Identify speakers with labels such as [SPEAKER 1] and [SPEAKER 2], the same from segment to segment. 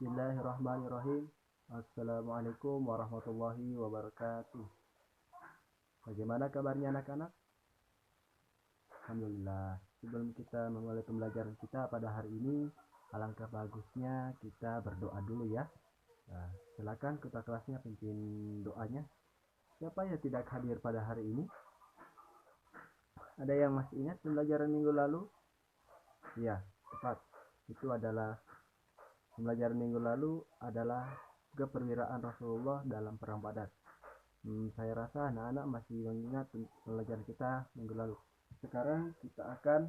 [SPEAKER 1] Bismillahirrahmanirrahim. Assalamualaikum warahmatullahi wabarakatuh. Bagaimana kabarnya anak-anak? Alhamdulillah. Sebelum kita memulai pembelajaran kita pada hari ini, alangkah bagusnya kita berdoa dulu ya. Nah, silakan ketua kelasnya pimpin doanya. Siapa yang tidak hadir pada hari ini? Ada yang masih ingat pembelajaran minggu lalu? Iya, tepat. Itu adalah pembelajaran minggu lalu adalah keperwiraan Rasulullah dalam perang Badar. Saya rasa anak-anak masih mengingat pembelajaran kita minggu lalu. Sekarang kita akan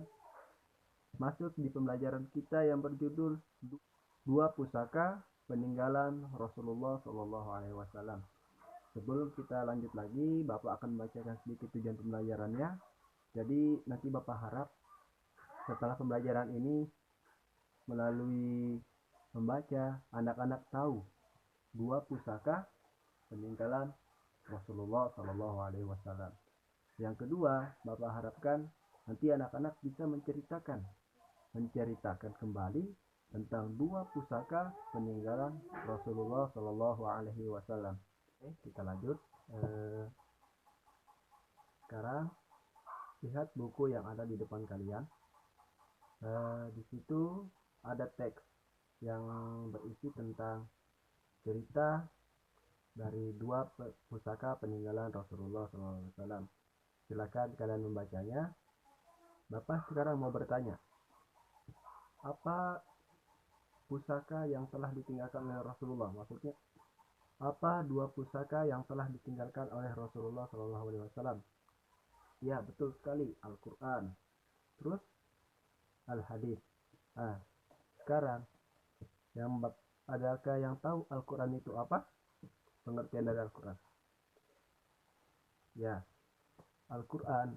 [SPEAKER 1] masuk di pembelajaran kita yang berjudul Dua Pusaka Peninggalan Rasulullah SAW. Sebelum kita lanjut lagi, Bapak akan membacakan sedikit tujuan pembelajarannya. Jadi nanti Bapak harap setelah pembelajaran ini melalui membaca, anak-anak tahu dua pusaka peninggalan Rasulullah SAW. Yang kedua, Bapak harapkan nanti anak-anak bisa menceritakan kembali tentang dua pusaka peninggalan Rasulullah SAW. Oke, kita lanjut. Sekarang lihat buku yang ada di depan kalian. Di situ ada teks yang berisi tentang cerita dari dua pusaka peninggalan Rasulullah SAW. Silakan kalian membacanya. Bapak sekarang mau bertanya, apa pusaka yang telah ditinggalkan oleh Rasulullah? Maksudnya, apa dua pusaka yang telah ditinggalkan oleh Rasulullah SAW? Ya, betul sekali, Al-Quran. Terus, Al-Hadis. Nah, sekarang adakah yang tahu Al-Quran itu apa? Pengertian dari Al-Quran. Ya, Al-Quran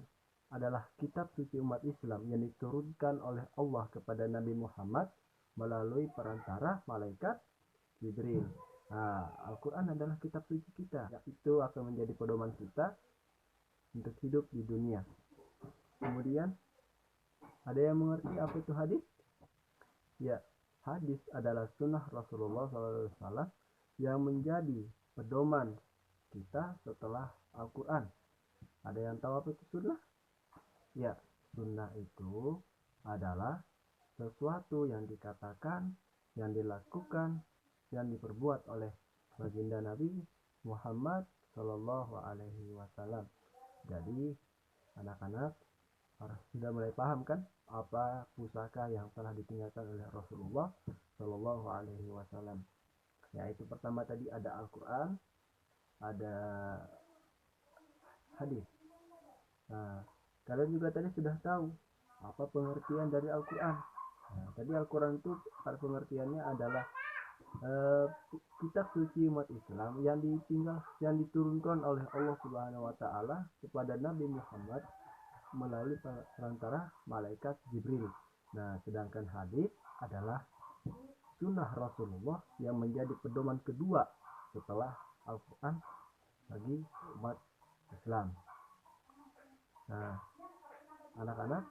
[SPEAKER 1] adalah kitab suci umat Islam yang diturunkan oleh Allah kepada Nabi Muhammad melalui perantara malaikat Jibril. Nah, Al-Quran adalah kitab suci kita. Itu akan menjadi pedoman kita untuk hidup di dunia. Kemudian, ada yang mengerti apa itu hadis? Ya, hadis adalah sunnah Rasulullah SAW yang menjadi pedoman kita setelah Al-Quran. Ada yang tahu apa itu sunnah? Ya, sunnah itu adalah sesuatu yang dikatakan, yang dilakukan, yang diperbuat oleh baginda Nabi Muhammad SAW. Jadi, anak-anak sudah mulai paham kan apa pusaka yang telah ditinggalkan oleh Rasulullah SAW. Yaitu pertama tadi ada Al-Quran, ada hadis. Nah, kalian juga tadi sudah tahu apa pengertian dari Al-Quran. Nah, tadi Al-Quran itu pengertiannya adalah kitab suci umat Islam yang diturunkan oleh Allah Subhanahu wa Ta'ala kepada Nabi Muhammad melalui perantara malaikat Jibril. Nah, sedangkan hadis adalah sunnah Rasulullah yang menjadi pedoman kedua setelah Al-Quran bagi umat Islam. Nah, anak-anak,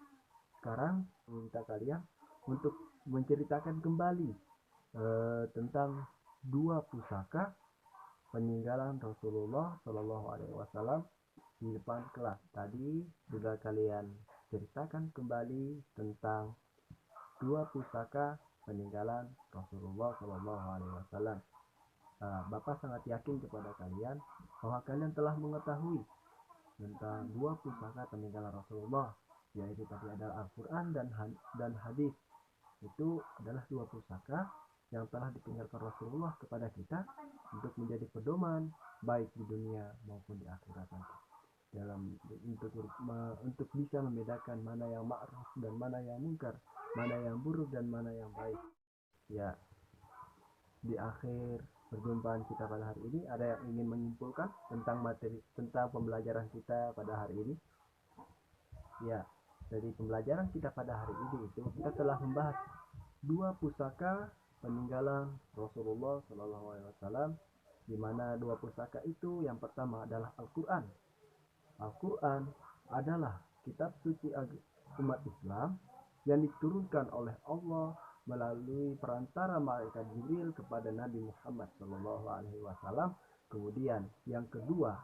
[SPEAKER 1] sekarang minta kalian untuk menceritakan kembali tentang dua pusaka peninggalan Rasulullah SAW di depan kelas. Tadi sudah kalian ceritakan kembali tentang dua pusaka peninggalan Rasulullah SAW. Bapak sangat yakin kepada kalian bahwa kalian telah mengetahui tentang dua pusaka peninggalan Rasulullah, yaitu tadi adalah Al-Quran dan hadis. Itu adalah dua pusaka yang telah ditinggalkan Rasulullah kepada kita untuk menjadi pedoman baik di dunia maupun di akhirat nanti. Untuk bisa membedakan mana yang ma'ruf dan mana yang munkar, mana yang buruk dan mana yang baik. Ya, di akhir perjumpaan kita pada hari ini, ada yang ingin menyimpulkan tentang pembelajaran kita pada hari ini? Ya, dari pembelajaran kita pada hari ini itu kita telah membahas dua pusaka peninggalan Rasulullah SAW, di mana dua pusaka itu yang pertama adalah Al-Quran. Al-Quran adalah kitab suci umat Islam yang diturunkan oleh Allah melalui perantara malaikat Jibril kepada Nabi Muhammad Shallallahu Alaihi Wasallam. Kemudian yang kedua,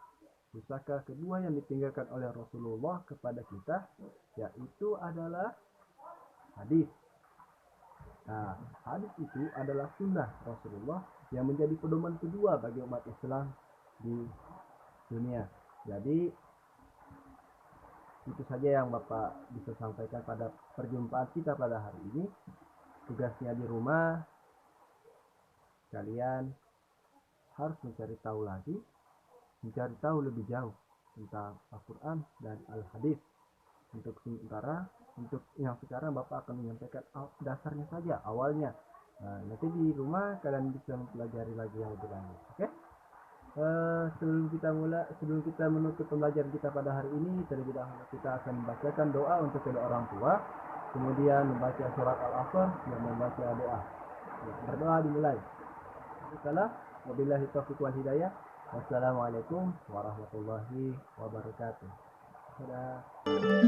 [SPEAKER 1] pusaka kedua yang ditinggalkan oleh Rasulullah kepada kita yaitu adalah hadis. Nah, hadis itu adalah sunnah Rasulullah yang menjadi pedoman kedua bagi umat Islam di dunia. Jadi itu saja yang Bapak bisa sampaikan pada perjumpaan kita pada hari ini. Tugasnya di rumah, kalian harus mencari tahu lagi, mencari tahu lebih jauh tentang Al-Quran dan Al-Hadis. Untuk sementara, untuk yang sekarang Bapak akan menyampaikan dasarnya saja, awalnya. Nah, nanti di rumah kalian bisa mempelajari lagi yang lebih lanjut. Oke? Sebelum kita menutup pembelajaran kita pada hari ini, terlebih dahulu kita akan membacakan doa untuk kedua orang tua, kemudian membaca surat Al-Asr dan membaca doa. Berdoa dimulai. Wabillahi taufiq wal hidayah. Wassalamualaikum warahmatullahi wabarakatuh. Dadah.